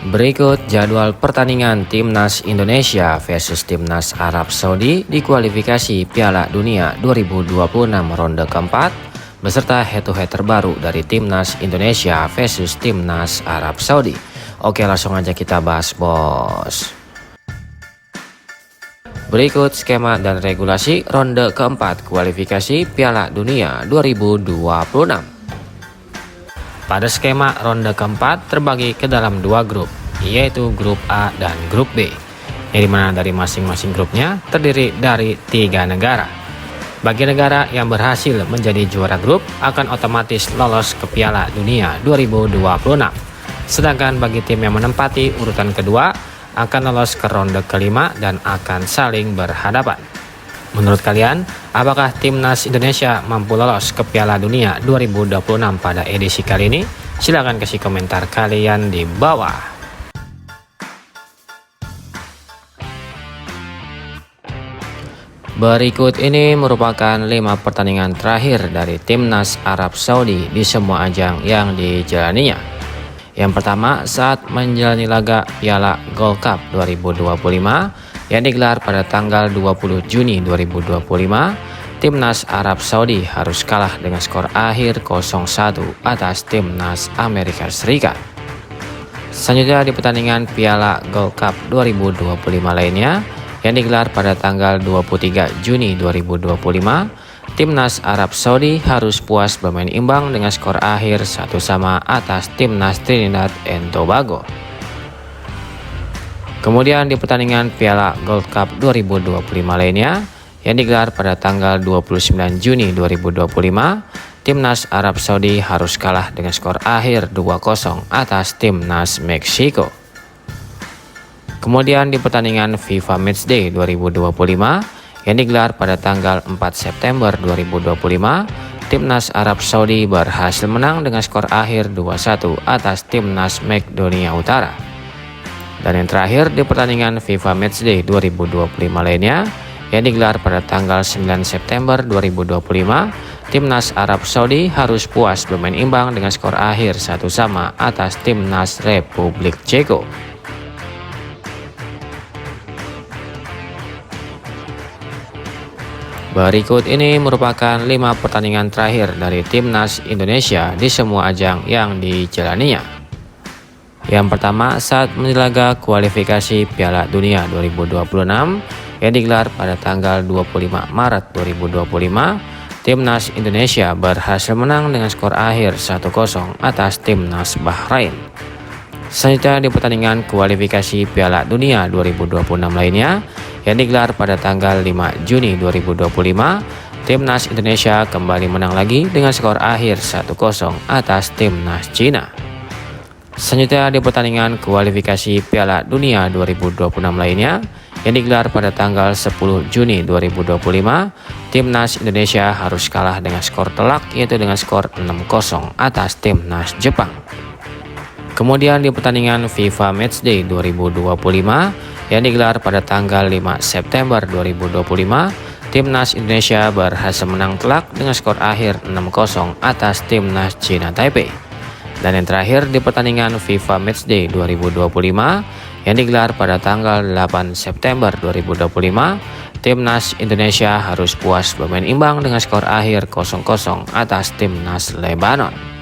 Berikut jadwal pertandingan Timnas Indonesia versus Timnas Arab Saudi di kualifikasi Piala Dunia 2026 ronde keempat beserta head-to-head terbaru dari Timnas Indonesia versus Timnas Arab Saudi. Oke, langsung aja kita bahas, bos. Berikut skema dan regulasi ronde keempat kualifikasi Piala Dunia 2026. Pada skema ronde keempat terbagi ke dalam dua grup, yaitu grup A dan grup B, yang dimana dari masing-masing grupnya terdiri dari 3 negara. Bagi negara yang berhasil menjadi juara grup akan otomatis lolos ke Piala Dunia 2026. Sedangkan bagi tim yang menempati urutan kedua akan lolos ke ronde kelima dan akan saling berhadapan. Menurut kalian, apakah Timnas Indonesia mampu lolos ke Piala Dunia 2026 pada edisi kali ini? Silahkan kasih komentar kalian di bawah. Berikut ini merupakan 5 pertandingan terakhir dari Timnas Arab Saudi di semua ajang yang dijalaninya. Yang pertama, saat menjalani laga Piala Gold Cup 2025 yang digelar pada tanggal 20 Juni 2025, Timnas Arab Saudi harus kalah dengan skor akhir 0-1 atas Timnas Amerika Serikat. Selanjutnya di pertandingan Piala Gold Cup 2025 lainnya yang digelar pada tanggal 23 Juni 2025, Timnas Arab Saudi harus puas bermain imbang dengan skor akhir 1-1 atas Timnas Trinidad and Tobago. Kemudian di pertandingan Piala Gold Cup 2025 lainnya yang digelar pada tanggal 29 Juni 2025, Timnas Arab Saudi harus kalah dengan skor akhir 2-0 atas Timnas Meksiko. Kemudian di pertandingan FIFA Matchday 2025 yang digelar pada tanggal 4 September 2025, Timnas Arab Saudi berhasil menang dengan skor akhir 2-1 atas Timnas Makedonia Utara. Dan yang terakhir di pertandingan FIFA Matchday 2025 lainnya yang digelar pada tanggal 9 September 2025, Timnas Arab Saudi harus puas bermain imbang dengan skor akhir 1-1 atas Timnas Republik Ceko. Berikut ini merupakan 5 pertandingan terakhir dari Timnas Indonesia di semua ajang yang dijalaninya. Yang pertama, saat menjadi laga kualifikasi Piala Dunia 2026 yang digelar pada tanggal 25 Maret 2025, Timnas Indonesia berhasil menang dengan skor akhir 1-0 atas Timnas Bahrain. Selanjutnya di pertandingan kualifikasi Piala Dunia 2026 lainnya yang digelar pada tanggal 5 Juni 2025, Timnas Indonesia kembali menang lagi dengan skor akhir 1-0 atas Timnas Cina. Selanjutnya di pertandingan kualifikasi Piala Dunia 2026 lainnya yang digelar pada tanggal 10 Juni 2025, Timnas Indonesia harus kalah dengan skor telak, yaitu dengan skor 6-0 atas Timnas Jepang. Kemudian di pertandingan FIFA Matchday 2025 yang digelar pada tanggal 5 September 2025, Timnas Indonesia berhasil menang telak dengan skor akhir 6-0 atas Timnas Cina Taipei. Dan yang terakhir di pertandingan FIFA Matchday 2025 yang digelar pada tanggal 8 September 2025, Timnas Indonesia harus puas bermain imbang dengan skor akhir 0-0 atas Timnas Lebanon.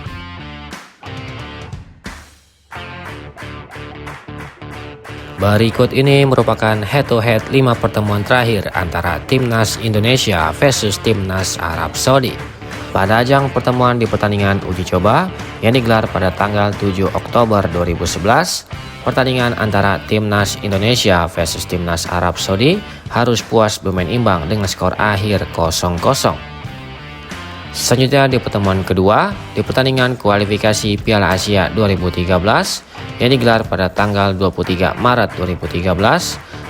Berikut ini merupakan head-to-head 5 pertemuan terakhir antara Timnas Indonesia versus Timnas Arab Saudi. Pada ajang pertemuan di pertandingan uji coba yang digelar pada tanggal 7 Oktober 2011, pertandingan antara Timnas Indonesia versus Timnas Arab Saudi harus puas bermain imbang dengan skor akhir 0-0. Selanjutnya di pertemuan kedua, di pertandingan kualifikasi Piala Asia 2013 yang digelar pada tanggal 23 Maret 2013,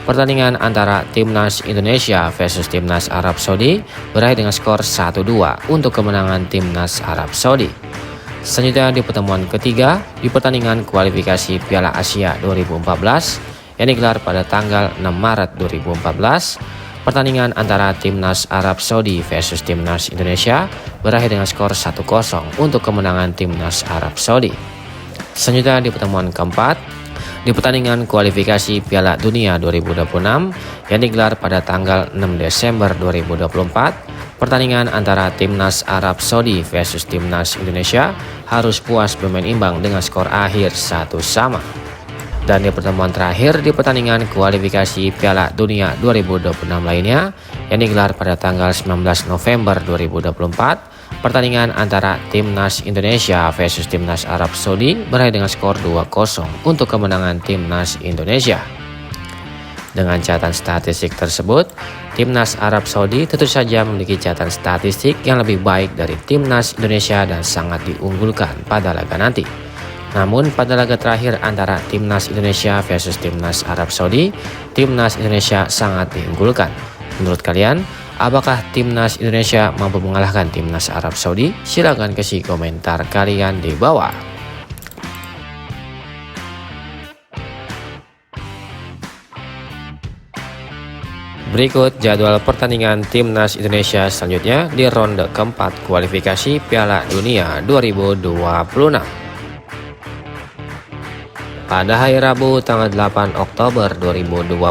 pertandingan antara Timnas Indonesia versus Timnas Arab Saudi berakhir dengan skor 1-2 untuk kemenangan Timnas Arab Saudi. Selanjutnya di pertemuan ketiga, di pertandingan kualifikasi Piala Asia 2014 yang digelar pada tanggal 6 Maret 2014, Pertandingan antara Timnas Arab Saudi versus Timnas Indonesia berakhir dengan skor 1-0 untuk kemenangan Timnas Arab Saudi. Selanjutnya di pertemuan keempat, Di pertandingan kualifikasi Piala Dunia 2026 yang digelar pada tanggal 6 Desember 2024, pertandingan antara Timnas Arab Saudi versus Timnas Indonesia harus puas bermain imbang dengan skor akhir 1-1. Dan di pertemuan terakhir di pertandingan kualifikasi Piala Dunia 2026 lainnya yang digelar pada tanggal 19 November 2024, pertandingan antara Timnas Indonesia versus Timnas Arab Saudi berakhir dengan skor 2-0 untuk kemenangan Timnas Indonesia. Dengan catatan statistik tersebut, Timnas Arab Saudi tentu saja memiliki catatan statistik yang lebih baik dari Timnas Indonesia dan sangat diunggulkan pada laga nanti. Namun pada laga terakhir antara Timnas Indonesia versus Timnas Arab Saudi, Timnas Indonesia sangat diunggulkan. Menurut kalian, apakah Timnas Indonesia mampu mengalahkan Timnas Arab Saudi? Silahkan kasih komentar kalian di bawah. Berikut jadwal pertandingan Timnas Indonesia selanjutnya di ronde keempat kualifikasi Piala Dunia 2026. Pada hari Rabu tanggal 8 Oktober 2025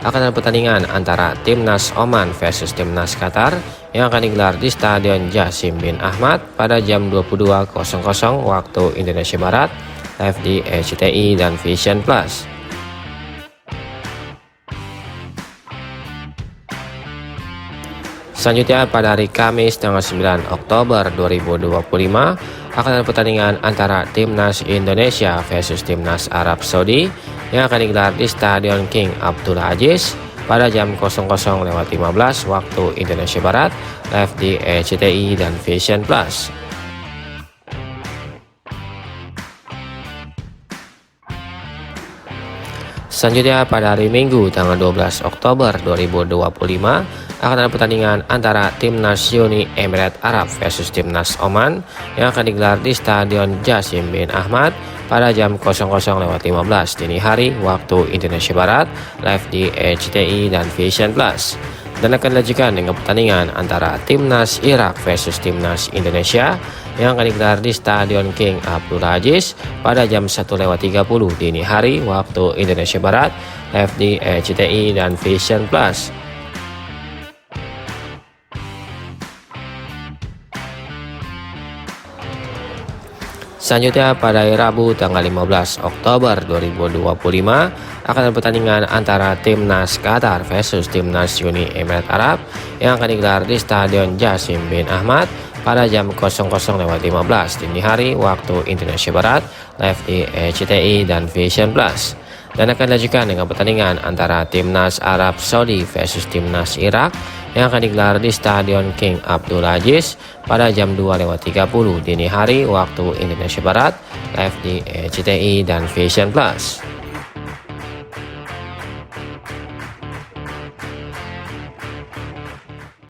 akan ada pertandingan antara Timnas Oman versus Timnas Qatar yang akan digelar di Stadion Jasim bin Ahmad pada jam 22.00 waktu Indonesia Barat, live di RCTI dan Vision Plus. Selanjutnya pada hari Kamis tanggal 9 Oktober 2025 akan ada pertandingan antara Timnas Indonesia versus Timnas Arab Saudi yang akan digelar di Stadion King Abdullah Aziz pada jam 00.15 waktu Indonesia Barat, live di RCTI dan Vision Plus. Selanjutnya pada hari Minggu tanggal 12 Oktober 2025 akan ada pertandingan antara Timnas Uni Emirat Arab versus Timnas Oman yang akan digelar di Stadion Jasim bin Ahmad pada jam 00.15 dini hari waktu Indonesia Barat, live di RCTI dan Vision Plus. Dan akan dilanjutkan dengan pertandingan antara Timnas Irak versus Timnas Indonesia yang akan digelar di Stadion King Abdullah Aziz pada jam 1:30 dini hari waktu Indonesia Barat, live di RCTI dan Vision Plus. Selanjutnya pada hari Rabu tanggal 15 Oktober 2025 akan ada pertandingan antara Timnas Qatar versus Timnas Uni Emirat Arab yang akan digelar di Stadion Jasim bin Ahmad pada jam 00.15 dini hari waktu Indonesia Barat, live di RCTI dan Vision Plus. Dan akan dilanjutkan dengan pertandingan antara Timnas Arab Saudi versus Timnas Irak yang akan digelar di Stadion King Abdullah Aziz pada jam 2:30 dini hari waktu Indonesia Barat, live di RCTI dan Vision Plus.